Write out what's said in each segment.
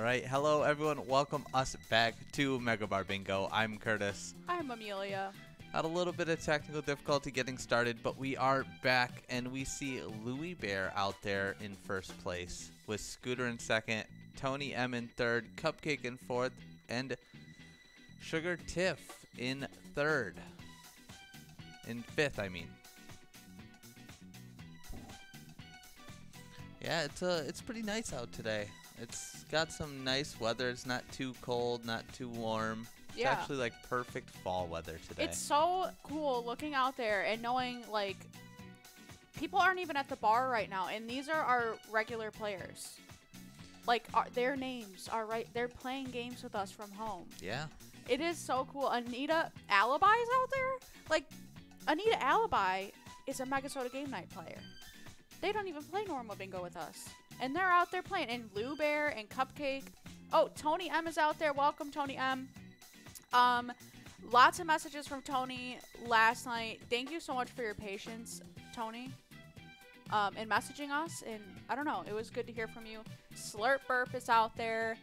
right, hello everyone. Welcome us back to Mega Bar Bingo. I'm Curtis. I'm Amelia. Had a little bit of technical difficulty getting started, but we are back, and we see Louie Bear out there in first place, with Scooter in second, Tony M in third, Cupcake in fourth, and Sugar Tiff in third. In fifth, I mean. Yeah, it's pretty nice out today. It's got some nice weather. It's not too cold, not too warm. It's actually like perfect fall weather today. It's so cool looking out there and knowing like people aren't even at the bar right now, and these are our regular players. Like their names are right. They're playing games with us from home. Yeah. It is so cool. Anita Alibi's out there. Like Anita Alibi is a Mega Soda Game Night player. They don't even play normal bingo with us. And they're out there playing. And Lou Bear and Cupcake. Oh, Tony M is out there. Welcome, Tony M. Lots of messages from Tony last night. Thank you so much for your patience, Tony, in messaging us. And I don't know. It was good to hear from you. Slurp Burp is out there.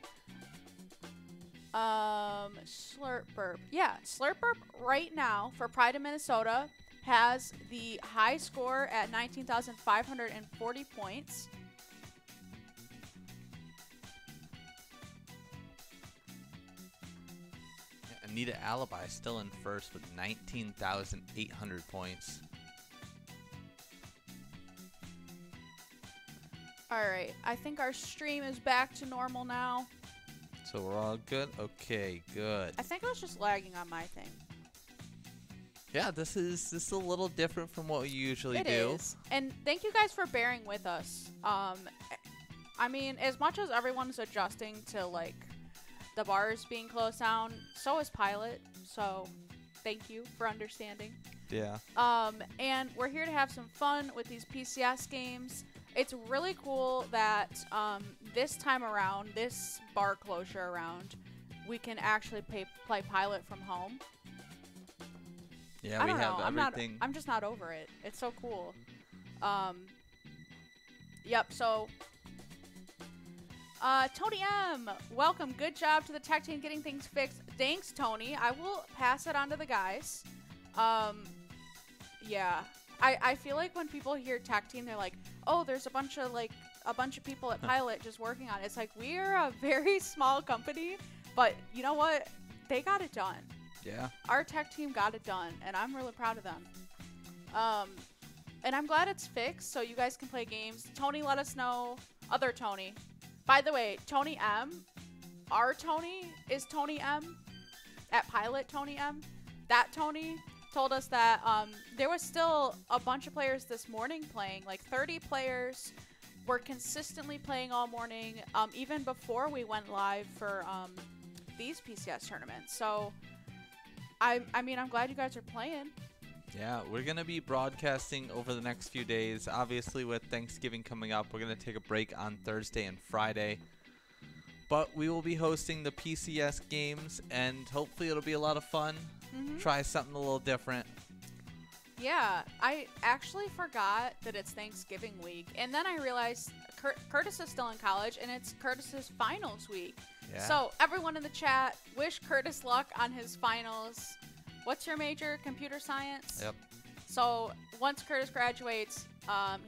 Slurp Burp. Yeah, Slurp Burp right now for Pride of Minnesota has the high score at 19,540 points. Anita Alibi still in first with 19,800 points. Alright, I think our stream is back to normal now. So we're all good? Okay, good. I think I was just lagging on my thing. Yeah, this is a little different from what we usually do. It is. And thank you guys for bearing with us. I mean, as much as everyone's adjusting to like the bars being closed down, so is Pilot. So thank you for understanding. Yeah. And we're here to have some fun with these PCS games. It's really cool that this time around, this bar closure around, we can actually play Pilot from home. Yeah, I we don't have know. everything. I'm just not over it. It's so cool. Yep. So, Tony M, welcome. Good job to the tech team getting things fixed. Thanks, Tony. I will pass it on to the guys. Yeah. I feel like when people hear tech team, they're like, oh, there's a bunch of people at Pilot just working on it. It's like, we are a very small company, but you know what? They got it done. Yeah. Our tech team got it done, and I'm really proud of them. And I'm glad it's fixed so you guys can play games. Tony let us know. Other Tony. By the way, Tony M, our Tony is Tony M at Pilot Tony M. That Tony told us that there was still a bunch of players this morning playing. Like 30 players were consistently playing all morning, even before we went live for these PCS tournaments. So I mean, I'm glad you guys are playing. Yeah, we're going to be broadcasting over the next few days. Obviously, with Thanksgiving coming up, we're going to take a break on Thursday and Friday. But we will be hosting the PCS games, and hopefully it'll be a lot of fun. Try something a little different. Yeah, I actually forgot that it's Thanksgiving week. And then I realized Curtis is still in college, and it's Curtis's finals week. Yeah. So everyone in the chat, wish Curtis luck on his finals. What's your major? Computer science? Yep. So once Curtis graduates,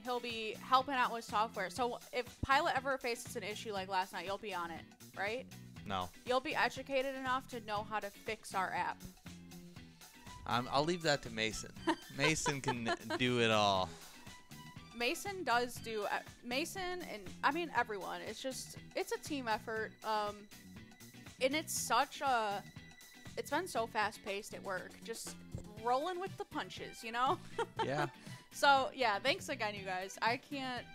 he'll be helping out with software. So if Pilot ever faces an issue like last night, you'll be on it, right? No. You'll be educated enough to know how to fix our app. I'll leave that to Mason. Mason can do it all. Mason does do Mason, and I mean everyone. It's a team effort. And it's been so fast paced at work, just rolling with the punches, you know? Yeah. So yeah, thanks again, you guys. I can't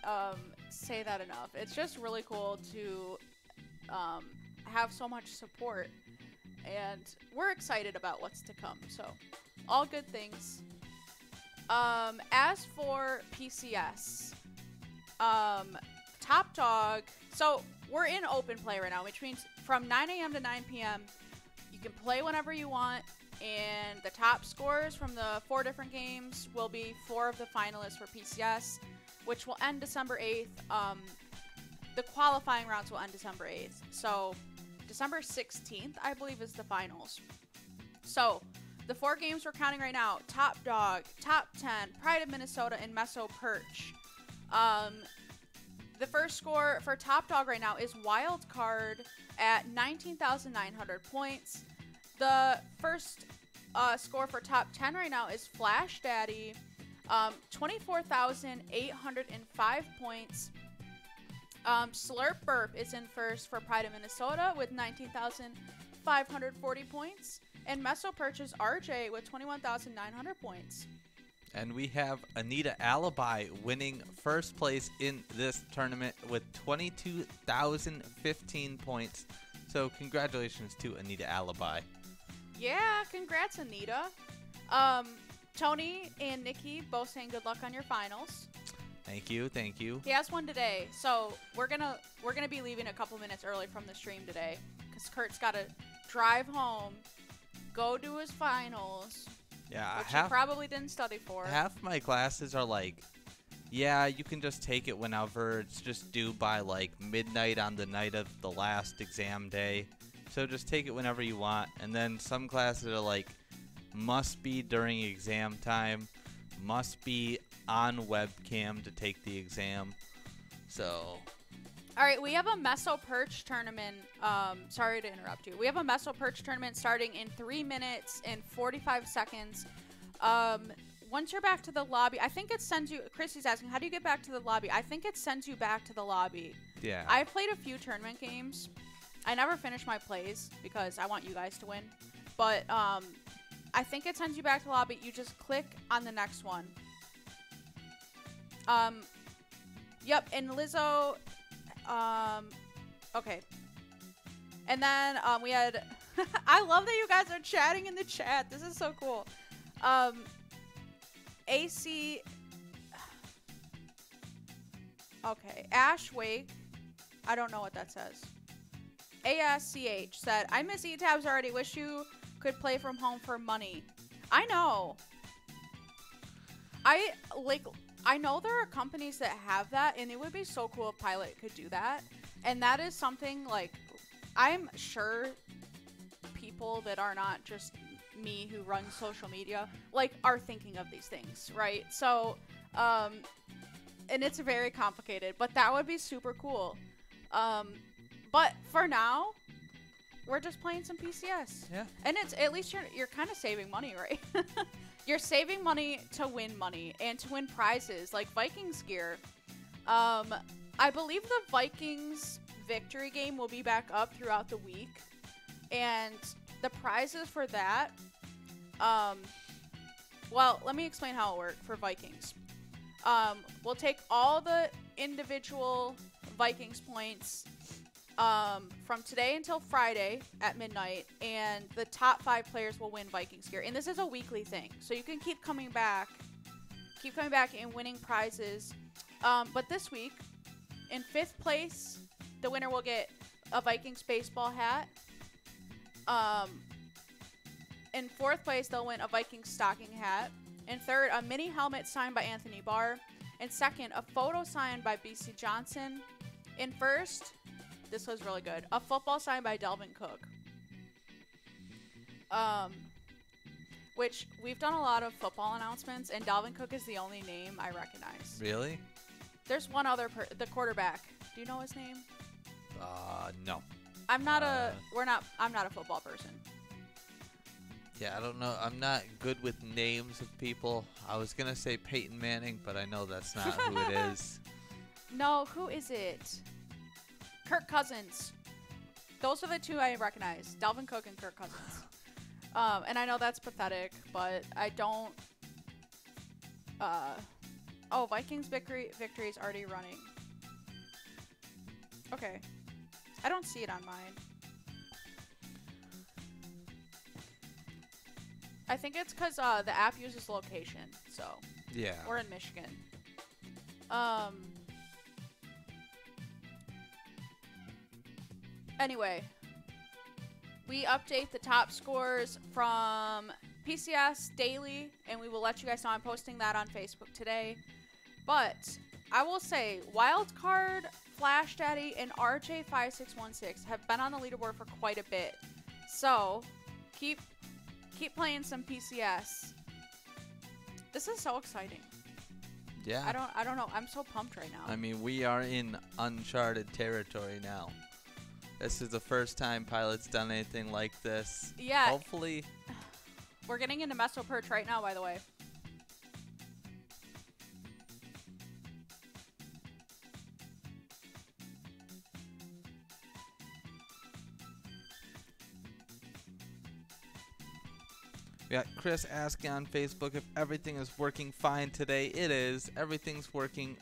say that enough. It's just really cool to have so much support, and we're excited about what's to come. So all good things. As for PCS, Top Dog, so we're in open play right now, which means from 9 a.m. to 9 p.m. you can play whenever you want, and the top scores from the 4 different games will be 4 of the finalists for PCS, which will end December 8th. the qualifying rounds will end December 8th. So December 16th, I believe, is the finals. So the 4 games we're counting right now: Top Dog, Top 10, Pride of Minnesota, and Meso Perch. The first score for Top Dog right now is Wild Card at 19,900 points. The first score for Top 10 right now is Flash Daddy, 24,805 points. Slurp Burp is in first for Pride of Minnesota with 19,540 points. And Meso Perch is RJ with 21,900 points. And we have Anita Alibi winning first place in this tournament with 22,015 points. So congratulations to Anita Alibi. Yeah, congrats, Anita. Tony and Nikki both saying good luck on your finals. Thank you, thank you. He has one today, so we're gonna be leaving a couple minutes early from the stream today because Kurt's got to drive home, go do his finals. Yeah, which he probably didn't study for. Half my classes are like, yeah, you can just take it whenever. It's just due by like midnight on the night of the last exam day. So just take it whenever you want. And then some classes are like, must be during exam time, must be on webcam to take the exam. So. All right, we have a Meso Perch tournament. Sorry to interrupt you. We have a Meso Perch tournament starting in 3 minutes and 45 seconds. Once you're back to the lobby, I think it sends you. Chrissy's asking, how do you get back to the lobby? I think it sends you back to the lobby. Yeah. I've played a few tournament games. I never finish my plays because I want you guys to win. But I think it sends you back to the lobby. You just click on the next one. Yep, and Lizzo. Okay. And then we had I love that you guys are chatting in the chat. This is so cool. AC Okay, Ash Wake. I don't know what that says. ASCH said, I miss E-Tabs already. Wish you could play from home for money. I know. I know there are companies that have that, and it would be so cool if Pilot could do that. And that is something, like, I'm sure people that are not just me who runs social media, like, are thinking of these things, right? So, and it's very complicated, but that would be super cool. But for now, we're just playing some PCS. Yeah. And it's, at least you're kind of saving money, right? You're saving money to win money and to win prizes like Vikings gear. I believe the Vikings victory game will be back up throughout the week. And the prizes for that, well, let me explain how it works for Vikings. We'll take all the individual Vikings points from today until Friday at midnight, and the top 5 players will win Vikings gear. And this is a weekly thing, so you can keep coming back and winning prizes. But this week, in 5th place, the winner will get a Vikings baseball hat. In 4th place, they'll win a Vikings stocking hat. In 3rd, a mini helmet signed by Anthony Barr. In 2nd, a photo signed by BC Johnson. In 1st, this was really good, a football signed by Delvin Cook. Which we've done a lot of football announcements, and Delvin Cook is the only name I recognize. Really? There's one other, the quarterback. Do you know his name? No. I'm not I'm not a football person. Yeah, I don't know. I'm not good with names of people. I was going to say Peyton Manning, but I know that's not who it is. No, who is it? Kirk Cousins. Those are the 2 I recognize. Delvin Cook and Kirk Cousins. And I know that's pathetic, but I don't... oh, Vikings victory is already running. Okay. I don't see it on mine. I think it's because the app uses location, so... Yeah. We're in Michigan. Anyway, we update the top scores from PCS daily, and we will let you guys know. I'm posting that on Facebook today. But I will say, Wildcard Flash Daddy and RJ5616 have been on the leaderboard for quite a bit. So, keep playing some PCS. This is so exciting. Yeah. I don't know. I'm so pumped right now. I mean, we are in uncharted territory now. This is the first time Pilot's done anything like this. Yeah. Hopefully. We're getting into Meso Perch right now, by the way. We got Chris asking on Facebook if everything is working fine today. It is. Everything's working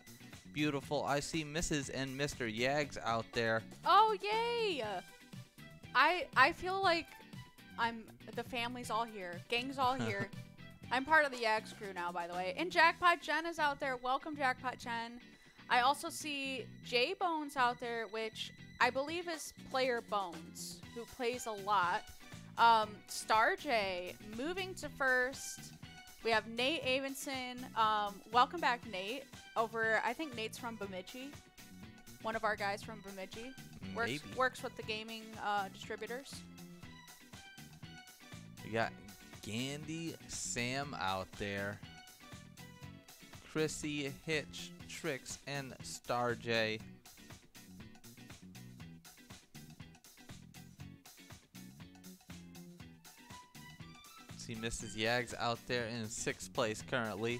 beautiful. I see Mrs. and Mr. Yags out there. Oh, yay! I feel like the family's all here. Gang's all here. I'm part of the Yags crew now, by the way. And Jackpot Jen is out there. Welcome, Jackpot Jen. I also see J Bones out there, which I believe is Player Bones, who plays a lot. Star J moving to first. We have Nate Avenson. Welcome back, Nate. I think Nate's from Bemidji. One of our guys from Bemidji. Works with the gaming distributors. We got Gandhi Sam out there. Chrissy, Hitch, Trix, and Star J. See Mrs. Yags out there in 6th place currently.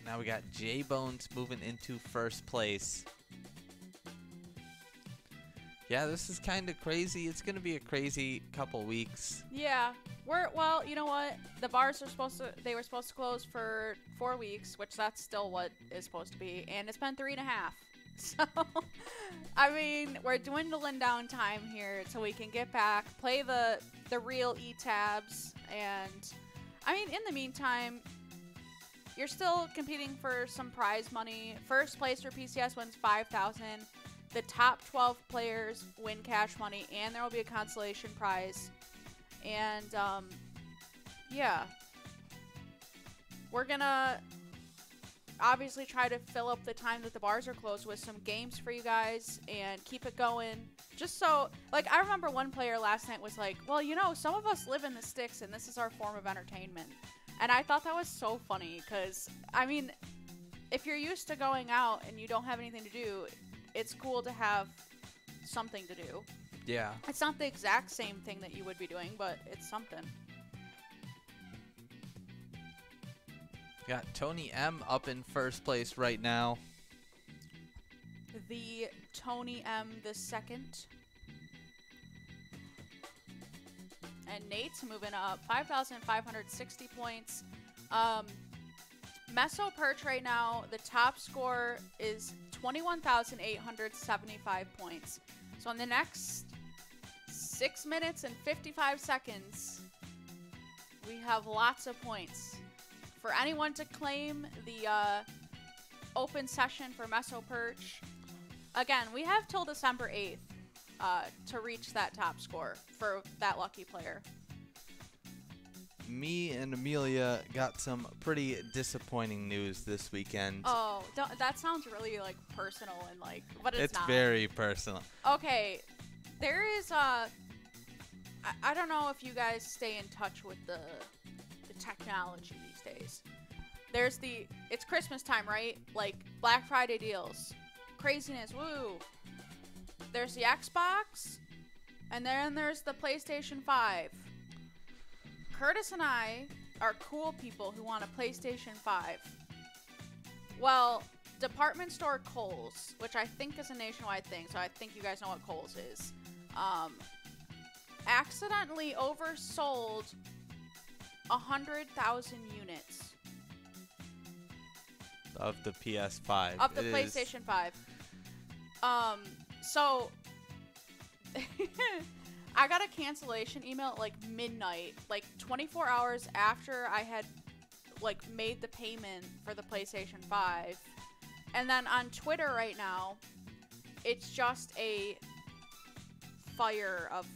Now we got J Bones moving into 1st place. Yeah, this is kind of crazy. It's going to be a crazy couple weeks. Yeah. Well, you know what? The bars are they were supposed to close for 4 weeks, which that's still what is supposed to be, and it's been 3.5. So, I mean, we're dwindling down time here so we can get back, play the real E-tabs, and, I mean, in the meantime, you're still competing for some prize money. 1st place for PCS wins $5,000. The top 12 players win cash money, and there will be a consolation prize. And, yeah. We're gonna obviously try to fill up the time that the bars are closed with some games for you guys and keep it going. Just so, like, I remember one player last night was like, well, you know, some of us live in the sticks and this is our form of entertainment. And I thought that was so funny because, I mean, if you're used to going out and you don't have anything to do, it's cool to have something to do. Yeah. It's not the exact same thing that you would be doing, but it's something. Got Tony M up in 1st place right now. The Tony M the second. And Nate's moving up 5,560 points. Meso Perch right now, the top score is 21,875 points. So in the next 6 minutes and 55 seconds, we have lots of points. For anyone to claim the open session for Meso Perch, again, we have till December 8th to reach that top score for that lucky player. Me and Amelia got some pretty disappointing news this weekend. Oh, that sounds really, like, personal and, like, but it's not. It's very personal. Okay, there is I don't know if you guys stay in touch with the technology these days. It's Christmas time, right? Like, Black Friday deals. Craziness, woo! There's the Xbox, and then there's the PlayStation 5. Curtis and I are cool people who want a PlayStation 5. Well, department store Kohl's, which I think is a nationwide thing, so I think you guys know what Kohl's is, accidentally oversold 100,000 units. Of the PS5. Of the PlayStation 5. So I got a cancellation email at like midnight, like 24 hours after I had like made the payment for the PlayStation 5. And then on Twitter right now, it's just a fire of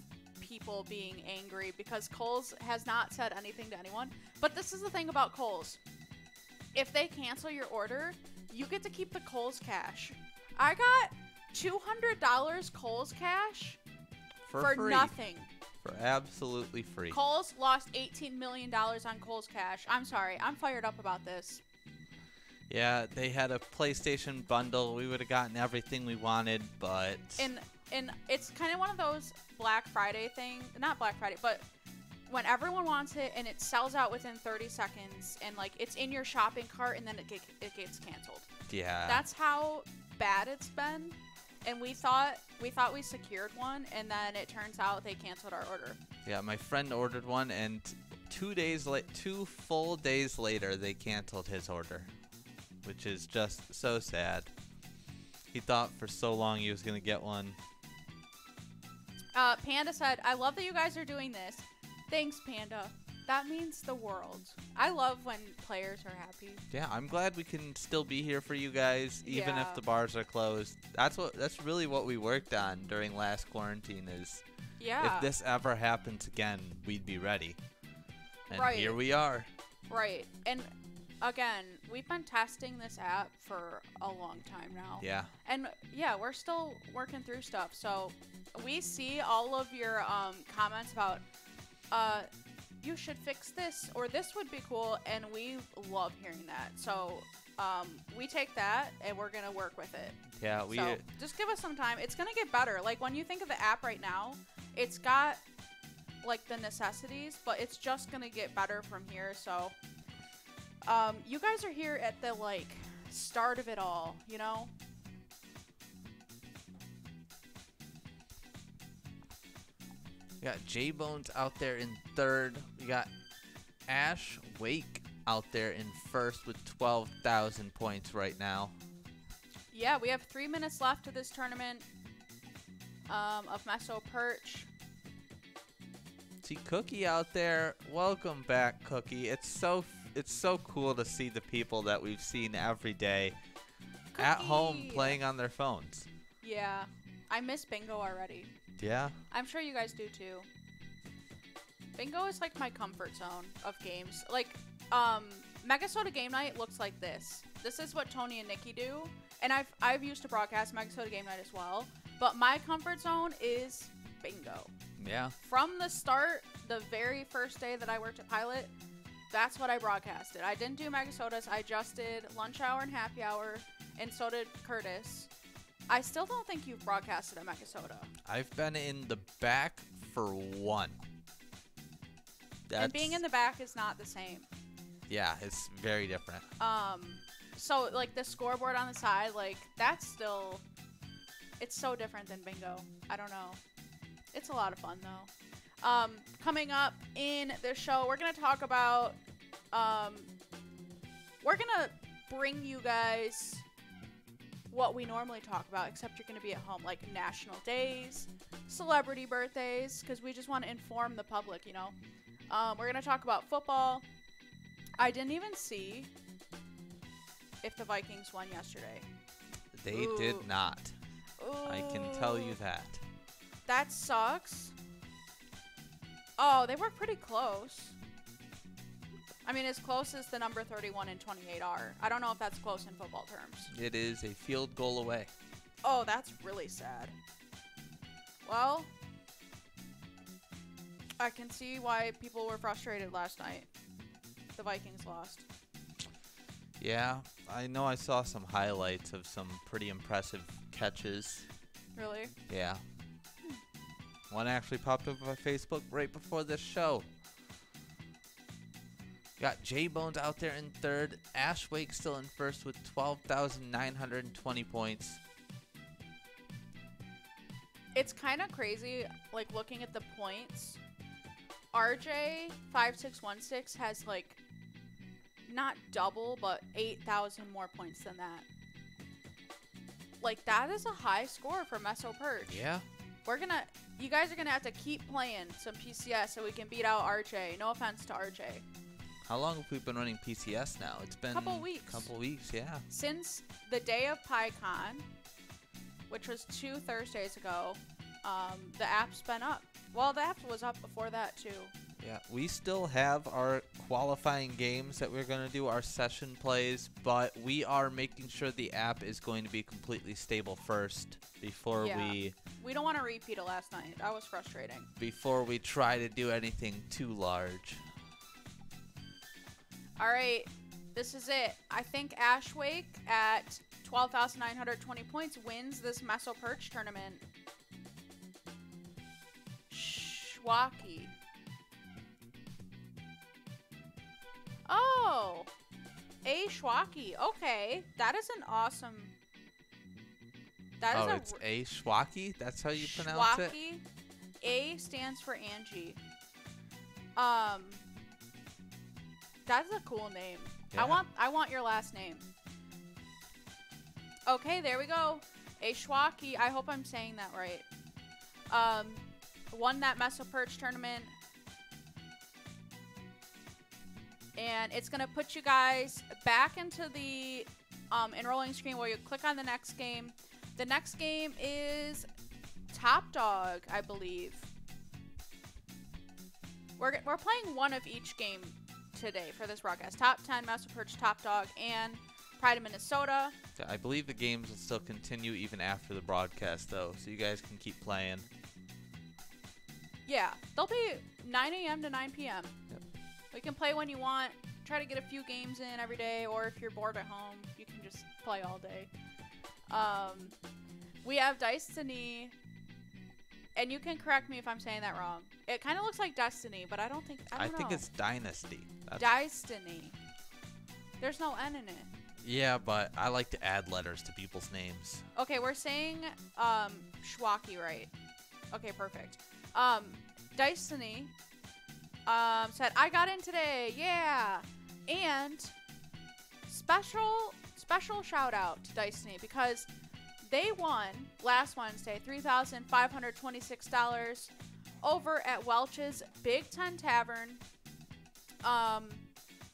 people being angry because Kohl's has not said anything to anyone. But this is the thing about Kohl's. If they cancel your order, you get to keep the Kohl's cash. I got $200 Kohl's cash for free. nothing. For absolutely free. Kohl's lost $18 million on Kohl's cash. I'm sorry. I'm fired up about this. Yeah, they had a PlayStation bundle. We would have gotten everything we wanted, but... And it's kind of one of those Black Friday thing. Not Black Friday, but when everyone wants it and it sells out within 30 seconds and, like, it's in your shopping cart and then it gets canceled. Yeah. That's how bad it's been. And we thought we secured one, and then it turns out they canceled our order. Yeah, my friend ordered one, and 2 full days later, they canceled his order, which is just so sad. He thought for so long he was going to get one. Panda said, I love that you guys are doing this. Thanks, Panda. That means the world. I love when players are happy. Yeah, I'm glad we can still be here for you guys, even if the bars are closed. That's really what we worked on during last quarantine is if this ever happens again, we'd be ready. And here we are. Right. And again, we've been testing this app for a long time now. Yeah. And yeah, we're still working through stuff. So we see all of your comments about you should fix this, or this would be cool, and we love hearing that. So we take that, and we're going to work with it. Yeah, so just give us some time. It's going to get better. Like, when you think of the app right now, it's got, like, the necessities, but it's just going to get better from here. So you guys are here at the, like, start of it all, you know? We got J-Bones out there in third. We got Ash Wake out there in first with 12,000 points right now. Yeah, we have 3 minutes left of this tournament of Meso Perch. See Cookie out there. Welcome back, Cookie. It's so cool to see the people that we've seen every day at home playing on their phones. Yeah, I miss Bingo already. Yeah. I'm sure you guys do too. Bingo is like my comfort zone of games. Like, Mega Soda Game Night looks like this. This is what Tony and Nikki do. And I've used to broadcast Mega Soda Game Night as well. But my comfort zone is Bingo. Yeah. From the start, the very first day that I worked at Pilot, that's what I broadcasted. I didn't do Mega Sodas. I just did Lunch Hour and Happy Hour. And so did Curtis. I still don't think you've broadcasted a Mega Soda. I've been in the back for one. And being in the back is not the same. Yeah, it's very different. So, like, the scoreboard on the side, like, that's still... It's so different than Bingo. I don't know. It's a lot of fun, though. Coming up in the show, we're going to talk about... we're going to bring you guys... what we normally talk about, except you're going to be at home, like national days, celebrity birthdays, because we just want to inform the public, you know. We're going to talk about football. I didn't even see if the Vikings won yesterday. They did not. I can tell you that. That sucks. Oh, they were pretty close. I mean, as close as the number 31 and 28 are. I don't know if that's close in football terms. It is a field goal away. Oh, that's really sad. Well, I can see why people were frustrated last night. The Vikings lost. Yeah, I know I saw some highlights of some pretty impressive catches. Really? Yeah. One actually popped up on my Facebook right before this show. Got J-Bones out there in third. Ash Wake still in first with 12,920 points. It's kind of crazy, like, looking at the points. RJ5616 has, like, not double, but 8,000 more points than that. Like, that is a high score for Meso Perch. Yeah. You guys are gonna have to keep playing some PCS so we can beat out RJ. No offense to RJ. How long have we been running PCS now? It's been couple weeks. Couple weeks, yeah. Since the day of PyCon, which was 2 Thursdays ago, the app's been up. Well, the app was up before that too. Yeah, we still have our qualifying games that we're going to do, our session plays, but we are making sure the app is going to be completely stable first before We don't want to repeat it last night. That was frustrating. before we try to do anything too large. All right, this is it. I think Ashwake at 12,920 points wins this Meso Perch tournament. Schwacky. Oh, A Schwacky. Okay, that is an awesome. That is It's A Schwacky? That's how you pronounce it? Schwacky. A stands for Angie. That's a cool name. Yeah. I want your last name. Okay, there we go. A Schwacky. I hope I'm saying that right. Won that Meso Perch tournament. And it's going to put you guys back into the enrolling screen where you click on the next game. The next game is Top Dog, I believe. We're playing one of each game today for this broadcast. Top 10, Meso Perch, Top Dog, and Pride of Minnesota. I believe the games will still continue even after the broadcast, though, so you guys can keep playing. Yeah, they'll be 9 a.m. to 9 p.m. Yep. We can play when you want. Try to get a few games in every day, or if you're bored at home, you can just play all day. We have Destiny, and you can correct me if I'm saying that wrong. It kind of looks like Destiny, but I don't think. I think it's Dynasty. Destiny. There's no N in it. Yeah, but I like to add letters to people's names. Okay, we're saying Schwacky, right? Okay, perfect. Destiny said, I got in today, yeah! And special shout out to Destiny because they won last Wednesday $3,526 over at Welch's Big Ten Tavern,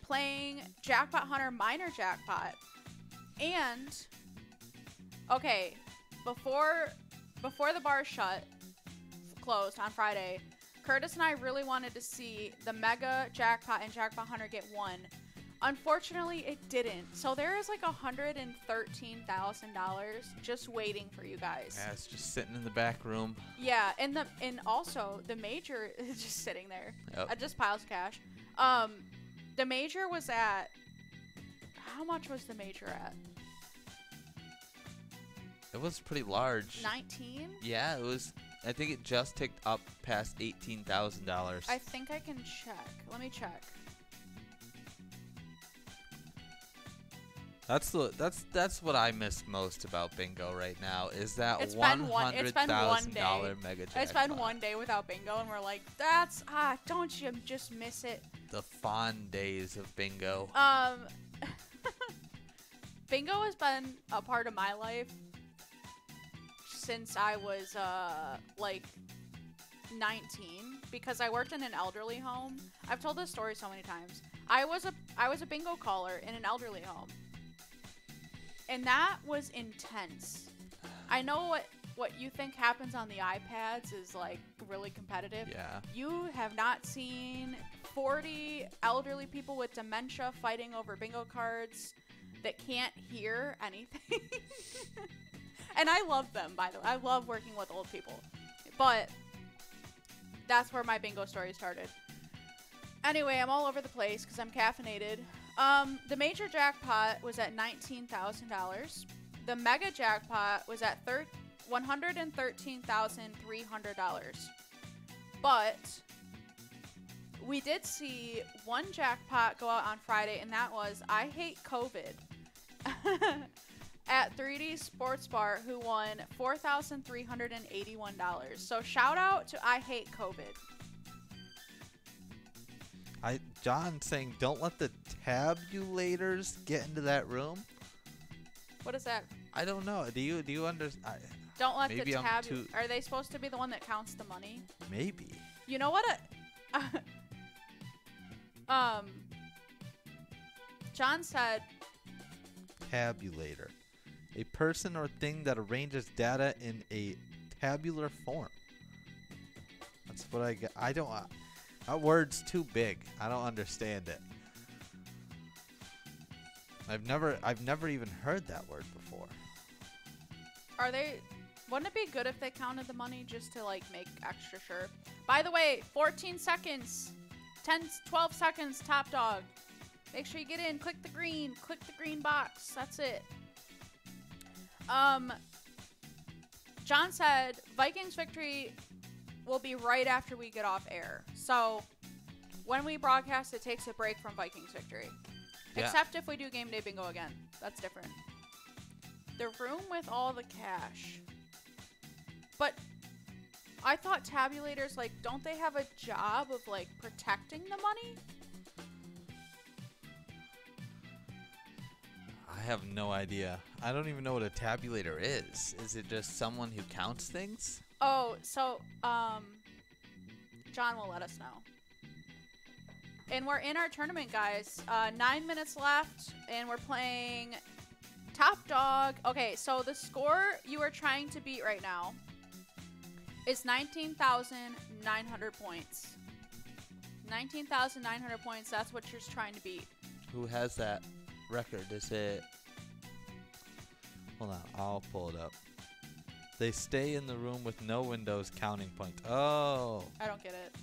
playing Jackpot Hunter Minor Jackpot. And okay, before the bar closed on Friday, Curtis and I really wanted to see the Mega Jackpot and Jackpot Hunter get won. Unfortunately, it didn't. So there is like $113,000 just waiting for you guys. Yeah, it's just sitting in the back room. Yeah, and also the major is just sitting there. Yep. Just piles of cash. The major was at, how much was the major at? It was pretty large. 19? Yeah, it was. I think it just ticked up past $18,000. I think I can check. Let me check. That's what I miss most about bingo right now is that It's been one $100,000 day. mega jackpot. It's been one day without bingo, and we're like, don't you just miss it? The fond days of bingo. Bingo has been a part of my life since I was like 19 because I worked in an elderly home. I've told this story so many times. I was a bingo caller in an elderly home. And that was intense. I know what you think happens on the iPads is like really competitive. Yeah. You have not seen 40 elderly people with dementia fighting over bingo cards that can't hear anything. And I love them, by the way. I love working with old people. But that's where my bingo story started. Anyway, I'm all over the place because I'm caffeinated. The major jackpot was at $19,000. The mega jackpot was at $113,300. But we did see one jackpot go out on Friday, and that was I Hate COVID at 3D Sports Bar, who won $4,381. So shout out to I Hate COVID. John saying don't let the tabulators get into that room. What is that? I don't know. Do you understand? Don't let the tabulator. Are they supposed to be the one that counts the money? Maybe. You know what? John said. Tabulator, a person or thing that arranges data in a tabular form. That's what I got. That word's too big. I don't understand it. I've never even heard that word before. Are they? Wouldn't it be good if they counted the money just to like make extra sure? By the way, 14 seconds, 12 seconds, top dog. Make sure you get in. Click the green box. That's it. John said Vikings victory will be right after we get off air. So when we broadcast, it takes a break from Vikings victory. Yeah. Except if we do game day bingo again. That's different. The room with all the cash. But I thought tabulators, like, don't they have a job of, like, protecting the money? I have no idea. I don't even know what a tabulator is. Is it just someone who counts things? Oh, so, John will let us know. And we're in our tournament, guys. 9 minutes left, and we're playing Top Dog. Okay, so the score you are trying to beat right now is 19,900 points. 19,900 points, that's what you're trying to beat. Who has that record? Is it... Hold on, I'll pull it up. They stay in the room with no windows counting points. Oh. I don't get it.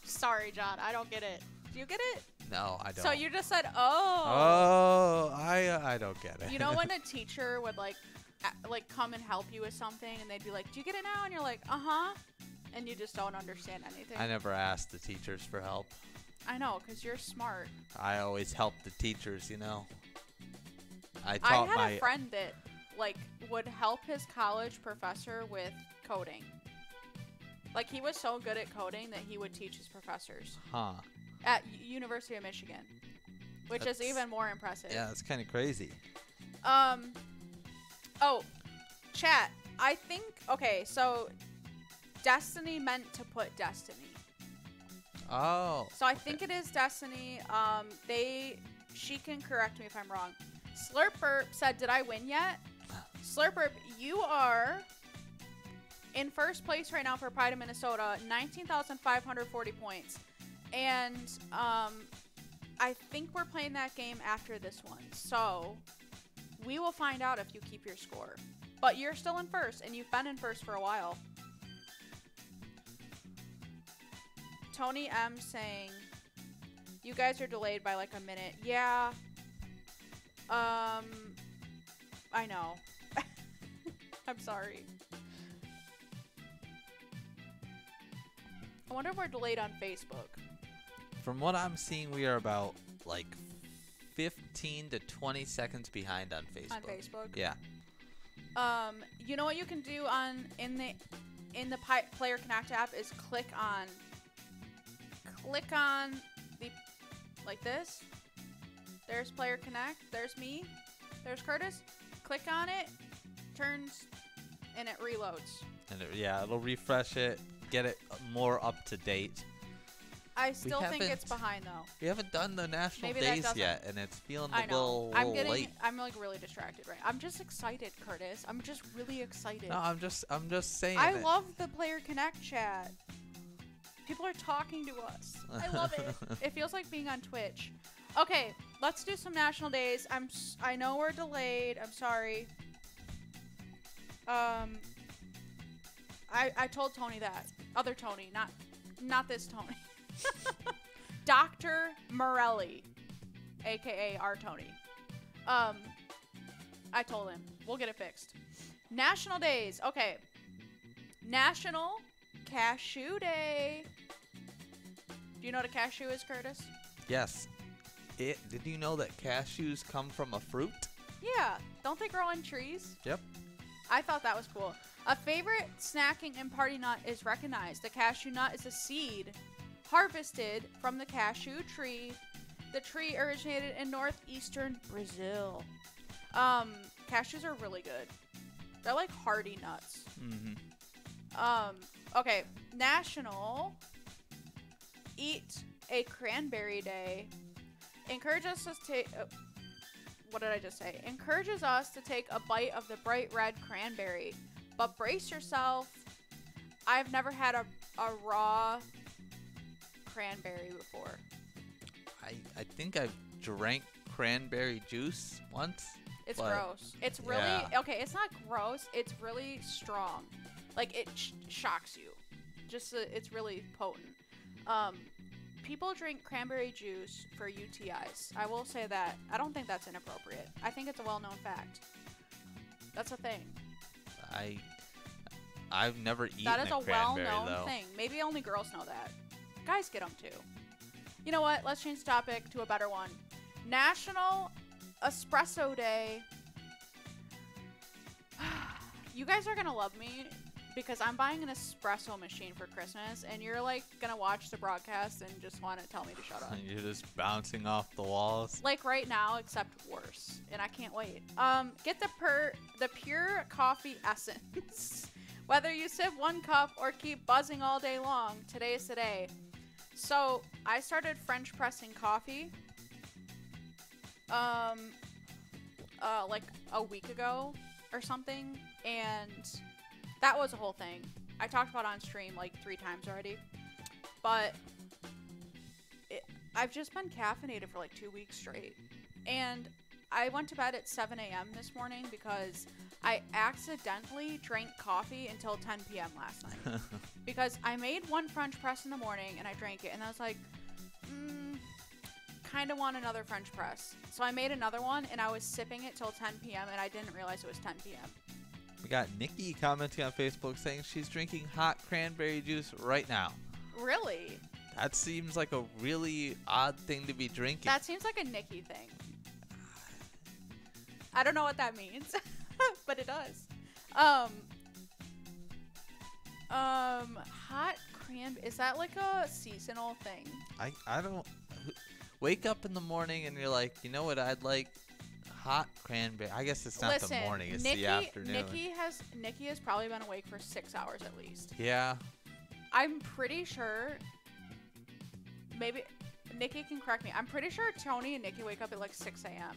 Sorry, John, I don't get it. Do you get it? No, I don't. So you just said, oh. Oh, I don't get it. You know when a teacher would like come and help you with something and they'd be like, do you get it now? And you're like, uh-huh. And you just don't understand anything. I never asked the teachers for help. I know, because you're smart. I always help the teachers, you know. I had a friend that like would help his college professor with coding. Like he was so good at coding that he would teach his professors. Huh. At University of Michigan, which is even more impressive. Yeah, that's kind of crazy. Oh, chat. I think, okay, so Destiny meant to put Destiny. Oh. So I think it is Destiny. She can correct me if I'm wrong. Slurper said, did I win yet? Slurper, you are in first place right now for Pride of Minnesota, 19,540 points. And I think we're playing that game after this one. So we will find out if you keep your score. But you're still in first, and you've been in first for a while. Tony M saying, you guys are delayed by like a minute. Yeah. I know. I'm sorry. I wonder if we're delayed on Facebook. From what I'm seeing, we are about like 15 to 20 seconds behind on Facebook. On Facebook? Yeah. You know what you can do in the Player Connect app is click on the like this. There's Player Connect. There's me. There's Curtis. Click on it. Turns and it reloads. And it'll refresh it, get it more up to date. I still think it's behind though. We haven't done the national days yet, and it's feeling a little late. I'm like really distracted, right? I'm just excited, Curtis. I'm just really excited. No, I'm just saying. I love the Player Connect chat. People are talking to us. I love it. It feels like being on Twitch. Okay, let's do some national days. I know we're delayed. I'm sorry. I told Tony that. Other Tony, not this Tony. Dr. Morelli, aka our Tony. I told him we'll get it fixed. National days. Okay. National Cashew Day. Do you know what a cashew is, Curtis? Yes. Did you know that cashews come from a fruit? Yeah. Don't they grow on trees? Yep. I thought that was cool. A favorite snacking and party nut is recognized. The cashew nut is a seed harvested from the cashew tree. The tree originated in northeastern Brazil. Cashews are really good. They're like hardy nuts. Mm-hmm. Okay. National Eat a Cranberry Day. Encourages us to take... what did I just say? Encourages us to take a bite of the bright red cranberry. But brace yourself. I've never had a raw cranberry before? I think I've drank cranberry juice once. It's but gross. It's really yeah. okay. It's not gross. It's really strong. Like it shocks you. It's really potent. People drink cranberry juice for UTIs. I will say that. I don't think that's inappropriate. I think it's a well-known fact. That's a thing. I've never eaten That is a cranberry well-known though. thing. Maybe only girls know that. Guys get them too. You know what? Let's change the topic to a better one. National Espresso Day. You guys are gonna love me because I'm buying an espresso machine for Christmas, and you're like gonna watch the broadcast and just want to tell me to shut up. You're just bouncing off the walls. Like right now, except worse, and I can't wait. Get the pure coffee essence. Whether you sip one cup or keep buzzing all day long, today's the day. So I started French pressing coffee. Like a week ago or something, and that was a whole thing. I talked about it on stream like 3 times already, but I've just been caffeinated for like 2 weeks straight, and I went to bed at 7 a.m. this morning because I accidentally drank coffee until 10 p.m. last night because I made one French press in the morning and I drank it, and I was like, kind of want another French press. So I made another one, and I was sipping it till 10 p.m. and I didn't realize it was 10 p.m. We got Nikki commenting on Facebook saying she's drinking hot cranberry juice right now. Really? That seems like a really odd thing to be drinking. That seems like a Nikki thing. I don't know what that means, but it does. Hot cranberry, is that like a seasonal thing? I don't wake up in the morning and you're like, you know what I'd like? Hot cranberry. I guess it's not the morning, it's the afternoon. Nikki has probably been awake for 6 hours at least. Yeah. I'm pretty sure, maybe Nikki can correct me. I'm pretty sure Tony and Nikki wake up at like 6 a.m.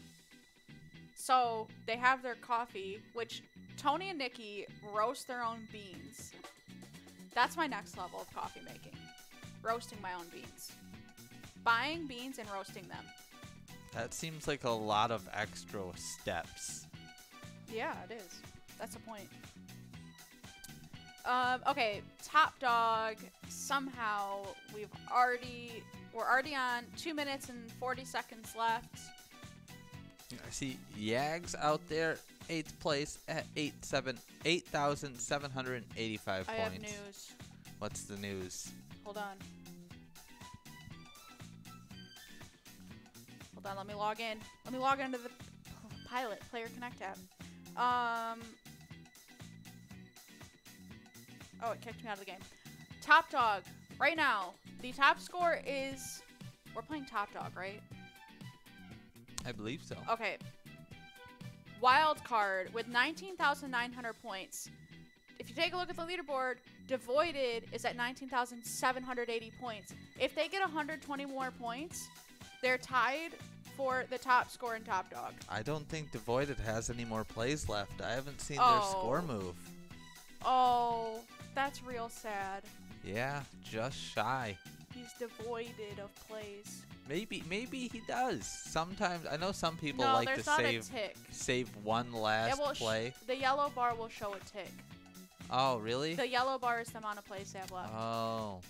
So they have their coffee, which Tony and Nikki roast their own beans. That's my next level of coffee making. Roasting my own beans. Buying beans and roasting them. That seems like a lot of extra steps. Yeah, it is. That's the point. Okay, Top Dog. Somehow we're already on 2 minutes and 40 seconds left. I see Yags out there, 8th place at 8,785 points. I have news. What's the news? Hold on, let me log in. Let me log into the Pilot Player Connect app. Oh, it kicked me out of the game. Top Dog. Right now, the top score is... We're playing Top Dog, right? I believe so. Okay. Wild Card with 19,900 points. If you take a look at the leaderboard, Devoided is at 19,780 points. If they get 120 more points, they're tied for the top score in Top Dog. I don't think Devoided has any more plays left. I haven't seen their score move. Oh, that's real sad. Yeah, just shy. He's devoided of plays. Maybe he does. Sometimes I know some people No, like there's to not a tick. save one last play. The yellow bar will show a tick. Oh, really? The yellow bar is the amount of plays they have left. Oh.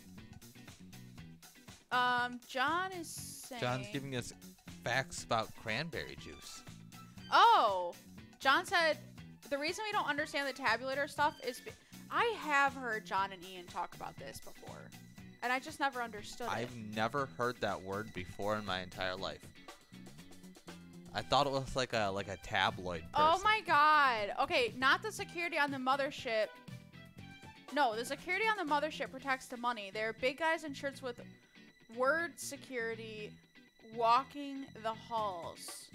John is saying... John's giving us facts about cranberry juice. Oh! John said, the reason we don't understand the tabulator stuff is... I have heard John and Ian talk about this before, and I just never understood it. I've never heard that word before in my entire life. I thought it was like a tabloid person. Oh my god. Okay, not the security on the mothership. No, the security on the mothership protects the money. They're big guys in shirts with word security walking the halls.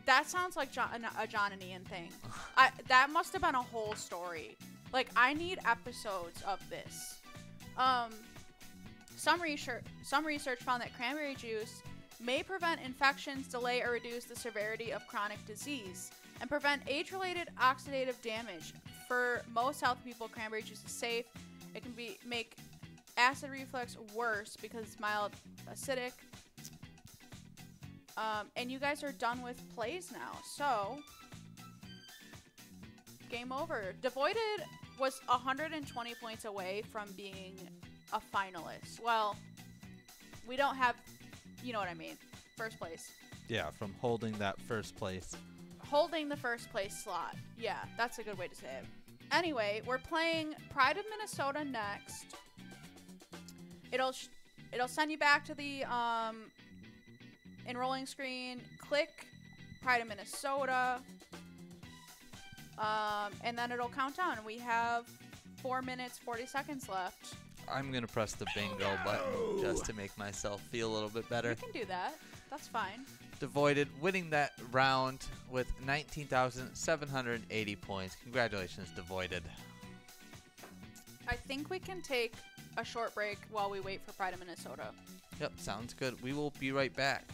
That sounds like a John and Ian thing. That must have been a whole story. Like, I need episodes of this. Some research found that cranberry juice may prevent infections, delay or reduce the severity of chronic disease, and prevent age-related oxidative damage. For most healthy people, cranberry juice is safe. It can make acid reflux worse because it's mild acidic. And you guys are done with plays now, so game over. Devoided was 120 points away from being a finalist. Well, we don't have, you know what I mean, first place. Yeah, from holding that first place. Holding the first place slot. Yeah, that's a good way to say it. Anyway, we're playing Pride of Minnesota next. It'll send you back to the enrolling screen. Click Pride of Minnesota. And then it'll count down. We have 4 minutes, 40 seconds left. I'm going to press the bingo button just to make myself feel a little bit better. You can do that. That's fine. Devoided, winning that round with 19,780 points. Congratulations, Devoided. I think we can take a short break while we wait for Pride of Minnesota. Yep, sounds good. We will be right back.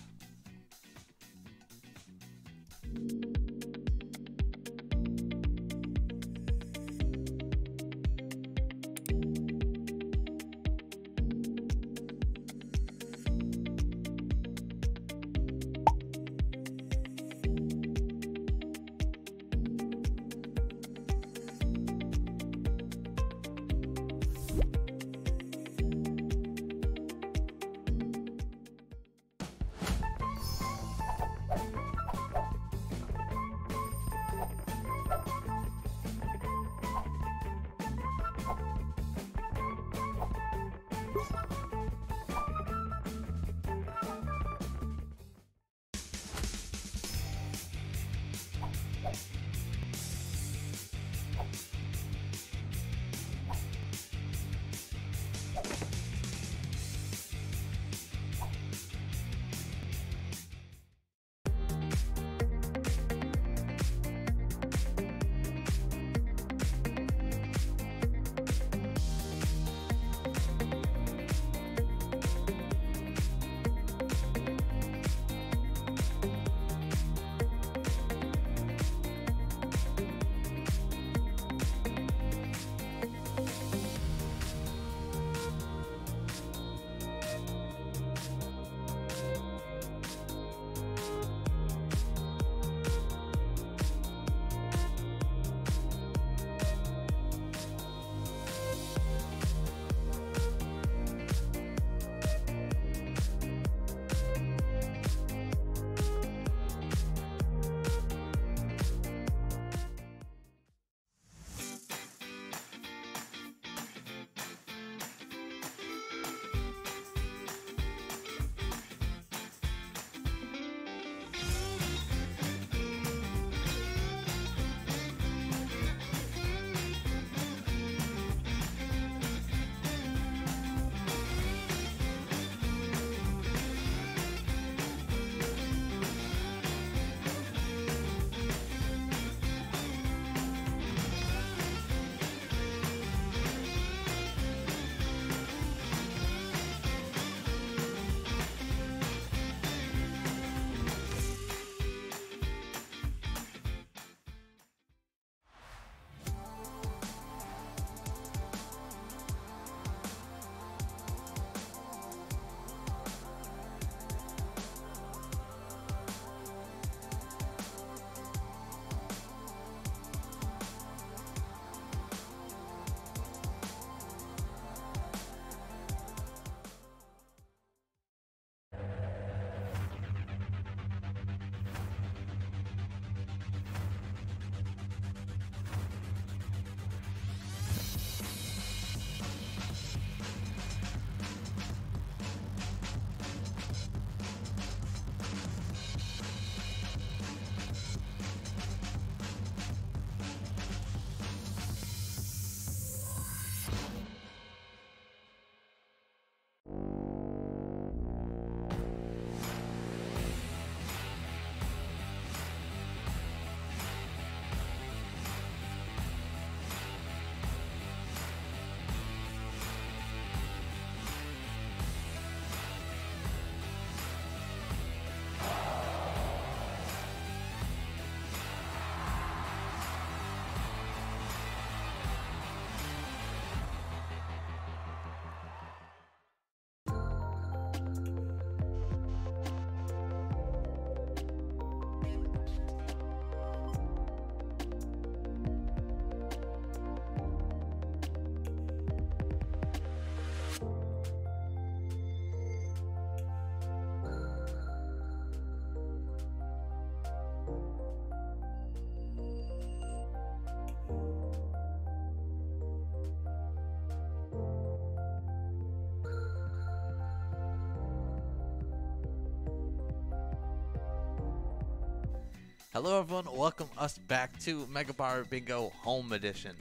Hello, everyone. Welcome us back to Mega Bar Bingo Home Edition.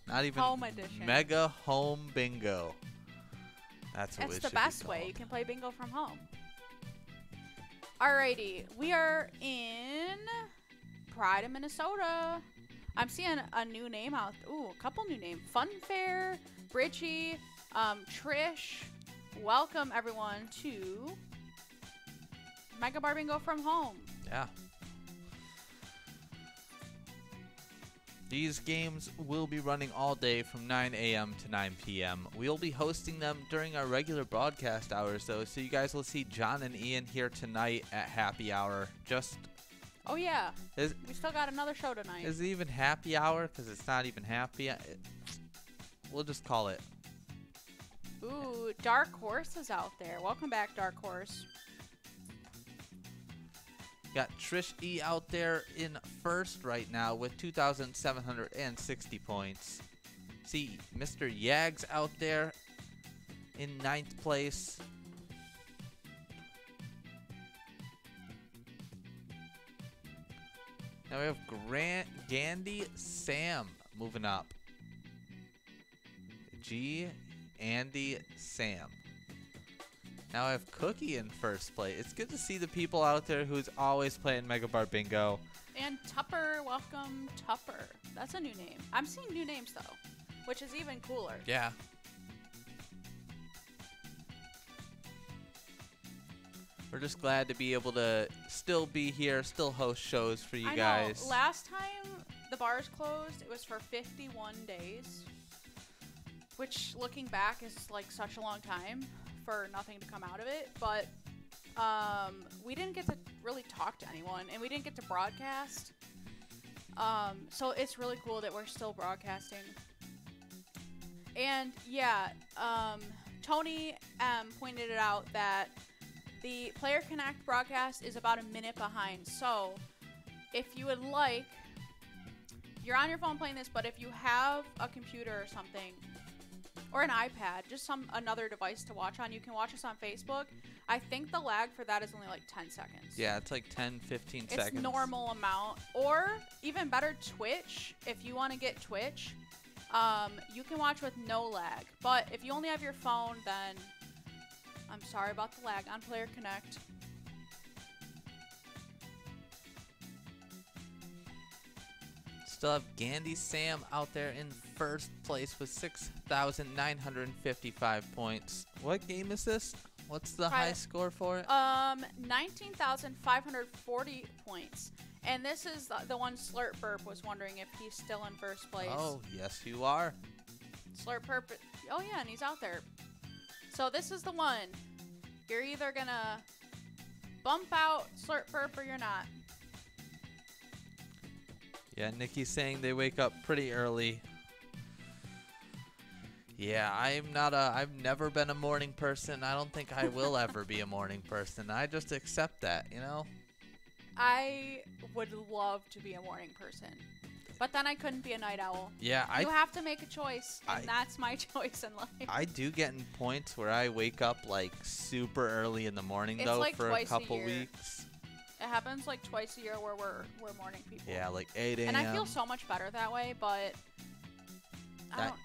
Not even Home Edition. Mega Home Bingo. That's what It's it the should be best way. called. You can play bingo from home. Alrighty, we are in Pride of Minnesota. I'm seeing a new name out. Ooh, a couple new names. Funfair, Bridgie, Trish. Welcome everyone to Mega Bar Bingo from home. Yeah. These games will be running all day from 9 a.m. to 9 p.m. We'll be hosting them during our regular broadcast hours, though, so you guys will see John and Ian here tonight at happy hour. Oh yeah, Is we still got another show tonight. it even happy hour? Because it's not even happy. We'll just call it. Ooh, Dark Horse is out there. Welcome back, Dark Horse. Got Trish E out there in first right now with 2,760 points. See Mr. Yags out there in ninth place. Now we have Gandhi Sam moving up. Andy Sam. Now I have Cookie in first place. It's good to see the people out there who's always playing Mega Bar Bingo. And Tupper, welcome Tupper. That's a new name. I'm seeing new names though, which is even cooler. Yeah. We're just glad to be able to still be here, still host shows for you guys. Know. Last time the bars closed, it was for 51 days, which looking back is like such a long time for nothing to come out of it. But we didn't get to really talk to anyone, and we didn't get to broadcast. So it's really cool that we're still broadcasting. And yeah, Tony pointed it out that the Player Connect broadcast is about a minute behind. So if you would like, you're on your phone playing this, but if you have a computer or something, or an iPad, just another device to watch on, you can watch us on Facebook. I think the lag for that is only like 10 seconds. Yeah, it's like 10, 15 seconds. It's normal amount. Or even better, Twitch. If you want to get Twitch, you can watch with no lag. But if you only have your phone, then I'm sorry about the lag on Player Connect. Still have Gandhi Sam out there in first place with 6,955 points. What game is this? What's the high score for it? 19,540 points. And this is the one Slurp Burp was wondering if he's still in first place. Oh, yes you are. Slurp Burp. Oh yeah, and he's out there. So this is the one. You're either gonna bump out Slurp Burp or you're not. Yeah, Nikki's saying they wake up pretty early. Yeah, I've never been a morning person. I don't think I will ever be a morning person. I just accept that, you know? I would love to be a morning person, but then I couldn't be a night owl. Yeah, you have to make a choice, and that's my choice in life. I do get in points where I wake up like super early in the morning It's though like for a twice a couple year. weeks. It happens like twice a year where we're morning people. Yeah, like 8 a.m. And I feel so much better that way, but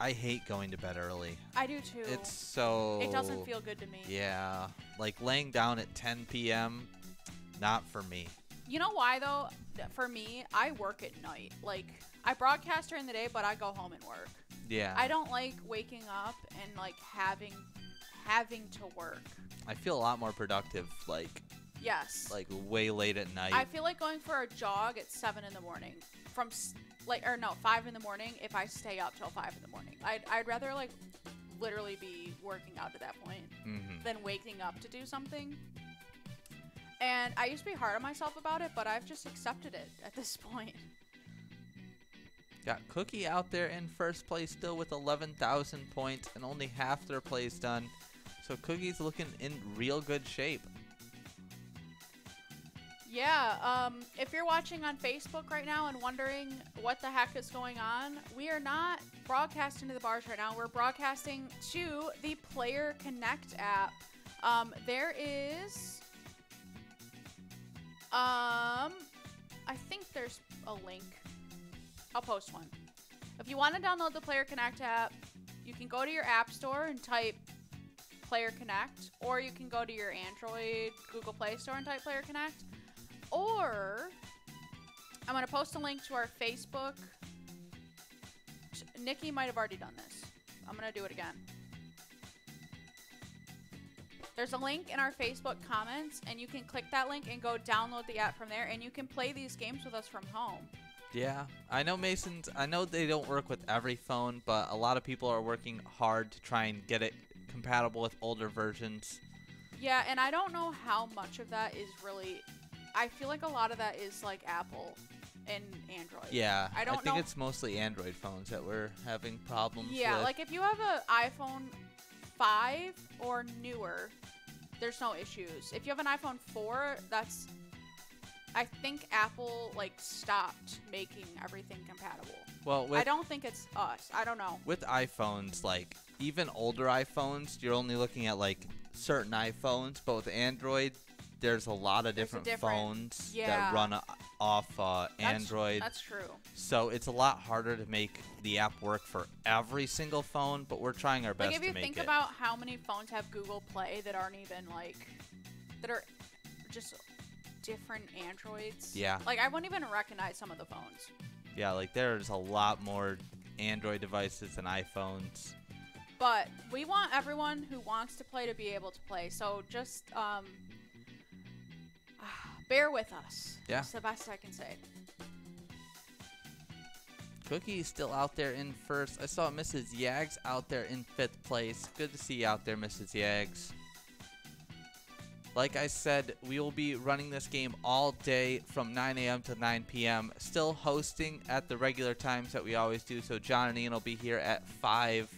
I hate going to bed early. I do too. It's so... It doesn't feel good to me. Yeah, like laying down at 10 p.m., not for me. You know why though? For me, I work at night. Like, I broadcast during the day, but I go home and work. Yeah. I don't like waking up and like having to work. I feel a lot more productive, like... Yes. Like way late at night. I feel like going for a jog at 7 in the morning. 5 in the morning if I stay up till 5 in the morning. I'd rather like literally be working out at that point than waking up to do something. And I used to be hard on myself about it, but I've just accepted it at this point. Got Cookie out there in first place still with 11,000 points and only half their plays done. So Cookie's looking in real good shape. Yeah, if you're watching on Facebook right now and wondering what the heck is going on, we are not broadcasting to the bars right now. We're broadcasting to the Player Connect app. There is I think there's a link. I'll post one. If you want to download the Player Connect app, you can go to your app store and type Player Connect, or you can go to your Android Google Play Store and type Player Connect, or I'm going to post a link to our Facebook. Nikki might have already done this. I'm going to do it again. There's a link in our Facebook comments, and you can click that link and go download the app from there, and you can play these games with us from home. Yeah, I know Mason's. I know they don't work with every phone, but a lot of people are working hard to try and get it compatible with older versions. Yeah, and I don't know how much of that is really. I feel like a lot of that is like Apple and Android. Yeah, I think it's mostly Android phones that we're having problems with. Yeah, like if you have an iPhone 5 or newer, there's no issues. If you have an iPhone 4, that's. I think Apple like stopped making everything compatible. Well, I don't think it's us. I don't know. With iPhones, like even older iPhones, you're only looking at like certain iPhones, but with Android, there's a lot of different phones that run off Android. That's true. So it's a lot harder to make the app work for every single phone, but we're trying our best to make it. Like if you think about how many phones have Google Play that aren't even like, that are just different Androids. Yeah. Like I wouldn't even recognize some of the phones. Yeah, like there's a lot more Android devices than iPhones. But we want everyone who wants to play to be able to play. So just bear with us. Yeah. That's the best I can say. Cookie's still out there in first. I saw Mrs. Yags out there in 5th place. Good to see you out there, Mrs. Yags. Like I said, we will be running this game all day from 9 a.m. to 9 p.m. Still hosting at the regular times that we always do. So John and Ian will be here at 5.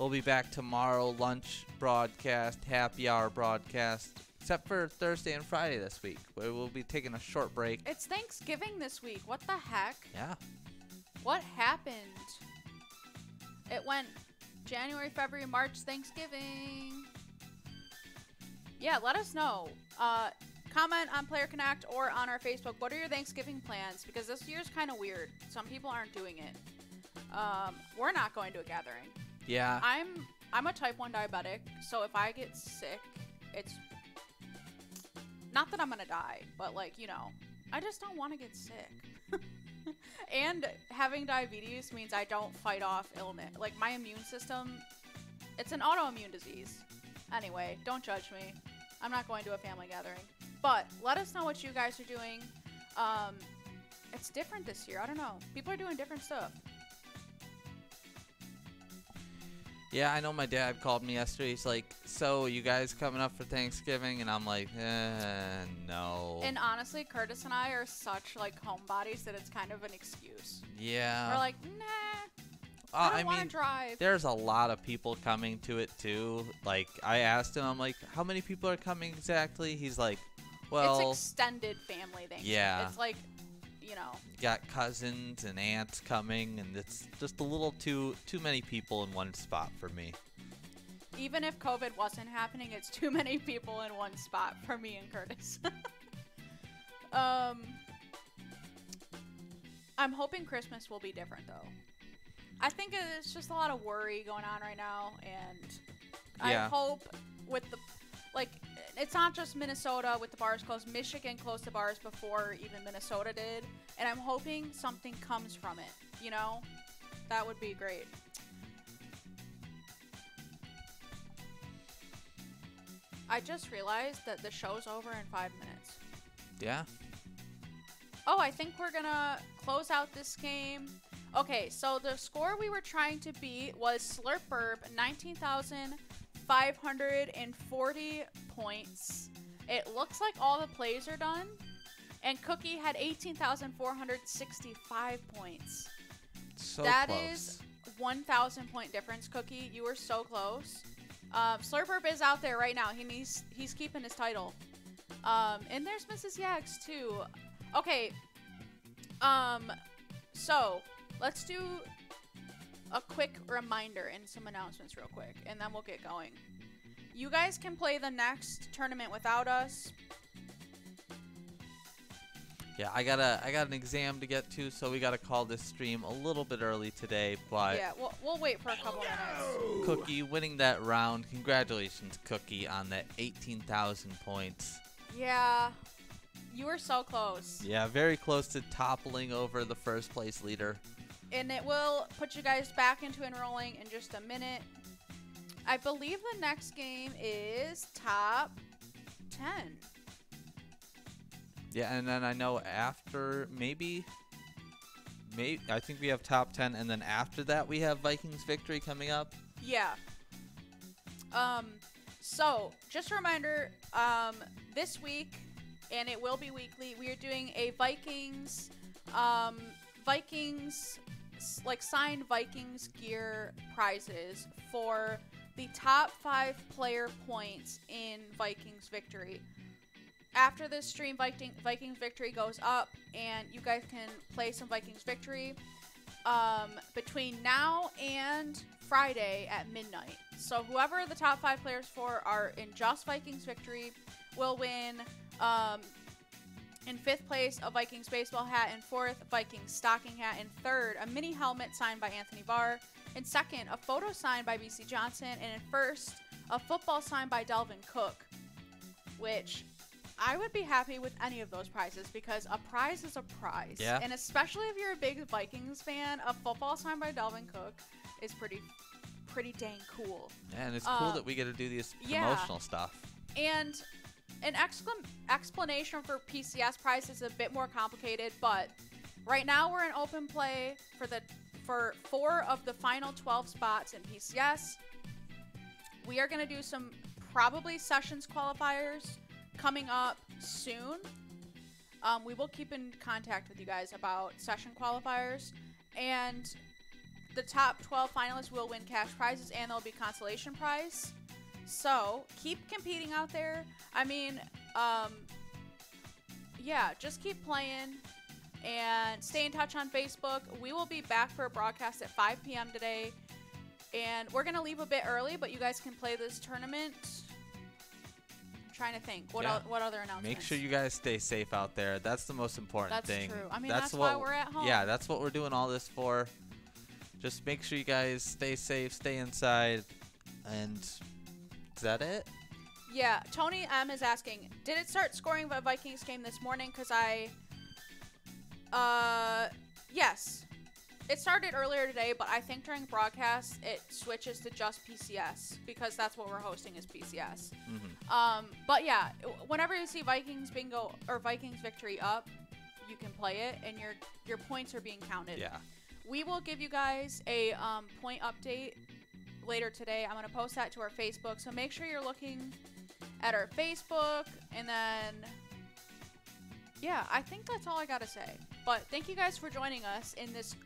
We'll be back tomorrow, lunch broadcast, happy hour broadcast, except for Thursday and Friday this week, where we'll be taking a short break. It's Thanksgiving this week. What the heck? Yeah. What happened? It went January, February, March, Thanksgiving. Yeah, let us know. Comment on Player Connect or on our Facebook. What are your Thanksgiving plans? Because this year's kind of weird. Some people aren't doing it. We're not going to a gathering. Yeah. I'm a type 1 diabetic, so if I get sick, it's not that I'm gonna die, but like, you know, I just don't want to get sick. And having diabetes means I don't fight off illness. Like my immune system, it's an autoimmune disease. Anyway, don't judge me. I'm not going to a family gathering. But let us know what you guys are doing. It's different this year. I don't know. People are doing different stuff. Yeah, I know my dad called me yesterday. He's like, so you guys coming up for Thanksgiving? And I'm like, no. And honestly, Curtis and I are such like homebodies that it's kind of an excuse. Yeah. We're like, nah. I don't want to drive. There's a lot of people coming to it too. Like I asked him, I'm like, how many people are coming exactly? He's like, well, it's extended family thing. Yeah. It's like, you know. You got cousins and aunts coming, and it's just a little too many people in one spot for me. Even if COVID wasn't happening, it's too many people in one spot for me and Curtis. I'm hoping Christmas will be different though. I think it's just a lot of worry going on right now, and Yeah. I hope with the, like, it's not just Minnesota with the bars closed. Michigan closed the bars before even Minnesota did, and I'm hoping something comes from it, you know? That would be great. I just realized that the show's over in 5 minutes. Yeah. Oh, I think we're gonna close out this game. Okay, so the score we were trying to beat was Slurp 19,540 points. It looks like all the plays are done. And Cookie had 18,465 points. So that close. is 1,000 point difference, Cookie. You were so close. Slurp is out there right now. He's keeping his title. And there's Mrs. Yags too. Okay. So let's do a quick reminder and some announcements real quick, and then we'll get going. You guys can play the next tournament without us. Yeah, I got an exam to get to, so we gotta call this stream a little bit early today. But Yeah, we'll wait for a couple minutes. Cookie winning that round. Congratulations, Cookie, on that 18,000 points. Yeah, you were so close. Yeah, very close to toppling over the first place leader. And it will put you guys back into enrolling in just a minute. I believe the next game is top 10. Yeah, and then I know after maybe I think we have top 10, and then after that we have Vikings victory coming up. Yeah. So just a reminder, this week, and it will be weekly, we are doing a Vikings like signed Vikings gear prizes for the top 5 player points in Vikings victory. After this stream, Vikings victory goes up, and you guys can play some Vikings victory between now and Friday at midnight. So whoever the top 5 players for are in just Vikings victory will win in 5th place a Vikings baseball hat, in 4th Vikings stocking hat, in 3rd a mini helmet signed by Anthony Barr, in 2nd a photo signed by BC Johnson, and in 1st a football signed by Delvin Cook, which I would be happy with any of those prizes because a prize is a prize. Yeah. And especially if you're a big Vikings fan, a football signed by Delvin Cook is pretty dang cool. Yeah, and it's cool that we get to do this promotional stuff. And an explanation for PCS prize is a bit more complicated, but right now we're in open play for 4 of the final 12 spots in PCS. We are going to do some probably sessions qualifiers coming up soon. We will keep in contact with you guys about session qualifiers, and the top 12 finalists will win cash prizes, and there'll be consolation prize. So keep competing out there. I mean, yeah, just keep playing and stay in touch on Facebook. We will be back for a broadcast at 5 p.m. today, and we're gonna leave a bit early, but you guys can play this tournament. Trying to think what other announcements. Make sure you guys stay safe out there. That's the most important thing. That's true. I mean, that's why we're at home. Yeah, that's what we're doing all this for. Just make sure you guys stay safe, stay inside, and is that it? Yeah. Tony M is asking, did it start scoring a Vikings game this morning? Because yes. It started earlier today, but I think during broadcast it switches to just PCS because that's what we're hosting is PCS. Mm-hmm. But yeah, whenever you see Vikings bingo or Vikings victory up, you can play it, and your points are being counted. Yeah. We will give you guys a point update later today. I'm gonna post that to our Facebook, so make sure you're looking at our Facebook, and then yeah, I think that's all I gotta say. But thank you guys for joining us in this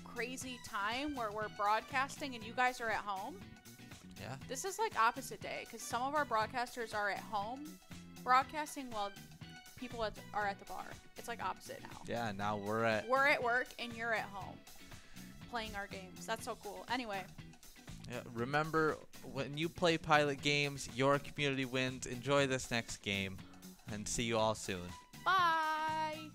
crazy time where we're broadcasting and you guys are at home. Yeah. This is like opposite day because some of our broadcasters are at home broadcasting while people are at the bar. It's like opposite now. Yeah, now we're at work and you're at home playing our games. That's so cool. Anyway. Yeah, remember, when you play pilot games, your community wins. Enjoy this next game, and see you all soon. Bye.